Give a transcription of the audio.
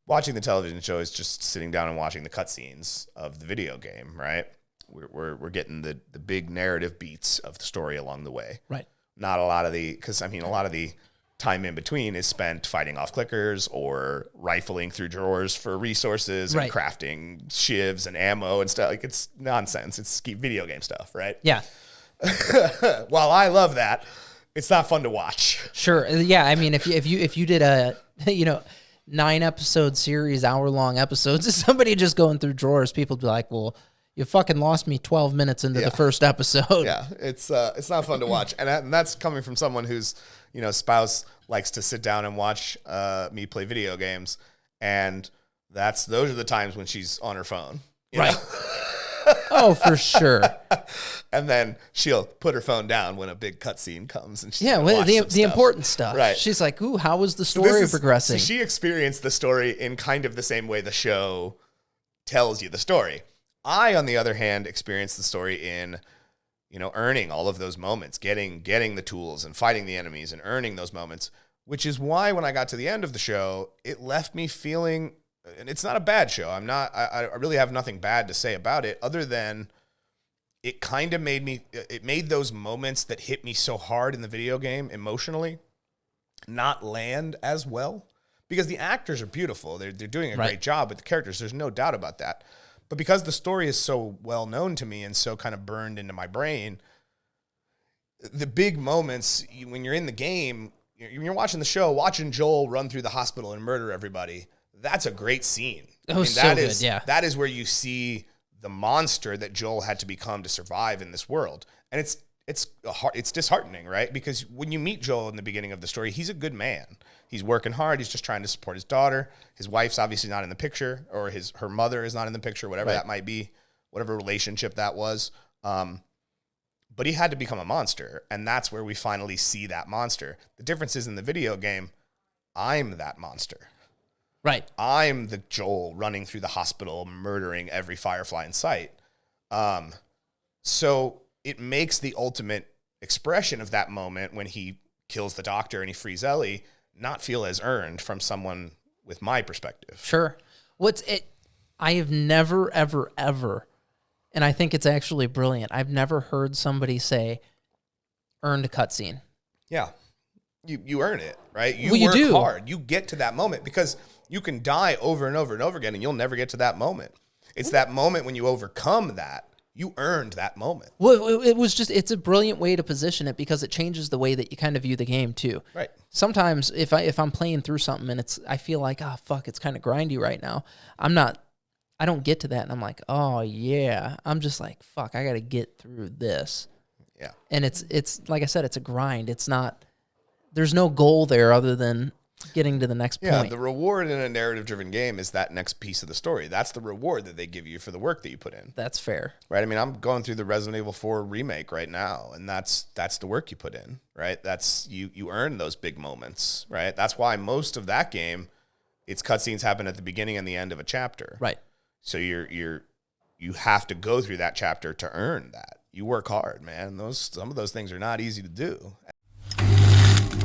watching the television show is just sitting down and watching the cutscenes of the video game, right? We're getting the big narrative beats of the story along the way. Right. Not a lot of because a lot of the time in between is spent fighting off clickers or rifling through drawers for resources and crafting shivs and ammo and stuff. Like, it's nonsense. It's video game stuff, right? Yeah. While I love that, it's not fun to watch. Sure. Yeah. I mean, if you did a 9-episode series, hour-long episodes, of somebody just going through drawers, people would be like, well, you fucking lost me 12 minutes into the first episode. Yeah, it's not fun to watch. And that's coming from someone whose, spouse likes to sit down and watch me play video games. And those are the times when she's on her phone. Right. Oh, for sure. And then she'll put her phone down when a big cutscene comes. And she's the important stuff. Right. She's like, ooh, how was the story progressing? So she experienced the story in kind of the same way the show tells you the story. I, on the other hand, experienced the story in, earning all of those moments, getting the tools and fighting the enemies and earning those moments, which is why when I got to the end of the show, it left me feeling, and it's not a bad show. I really have nothing bad to say about it other than it kind of made those moments that hit me so hard in the video game emotionally not land as well, because the actors are beautiful. They're doing a great job with the characters. There's no doubt about that. But because the story is so well known to me and so kind of burned into my brain, the big moments when you're in the game, you're watching the show, watching Joel run through the hospital and murder everybody, that's a great scene. That is where you see the monster that Joel had to become to survive in this world. And it's disheartening, right? Because when you meet Joel in the beginning of the story, he's a good man. He's working hard. He's just trying to support his daughter. His wife's obviously not in the picture, or her mother is not in the picture, whatever that might be, whatever relationship that was. But he had to become a monster, and that's where we finally see that monster. The difference is in the video game, I'm that monster. Right. I'm the Joel running through the hospital, murdering every Firefly in sight. So it makes the ultimate expression of that moment when he kills the doctor and he frees Ellie not feel as earned from someone with my perspective. Sure. I have never, ever, ever, and I think it's actually brilliant, I've never heard somebody say, earned a cutscene. Yeah. You earn it, right? You work hard. You get to that moment, because you can die over and over and over again and you'll never get to that moment. It's that moment when you overcome that. You earned that moment. Well, it's a brilliant way to position it, because it changes the way that you kind of view the game too. Right. Sometimes if I'm playing through something and I feel like, oh, fuck, it's kind of grindy right now. I don't get to that. And I'm like, oh yeah, I'm just like, fuck, I got to get through this. Yeah. And it's like I said, it's a grind. There's no goal there other than getting to the next point. Yeah, the reward in a narrative-driven game is that next piece of the story. That's the reward that they give you for the work that you put in. That's fair. Right? I mean, I'm going through the Resident Evil 4 remake right now, and that's the work you put in, right? That's you earn those big moments, right? That's why most of that game, its cutscenes happen at the beginning and the end of a chapter. Right. So you have to go through that chapter to earn that. You work hard, man. Some of those things are not easy to do.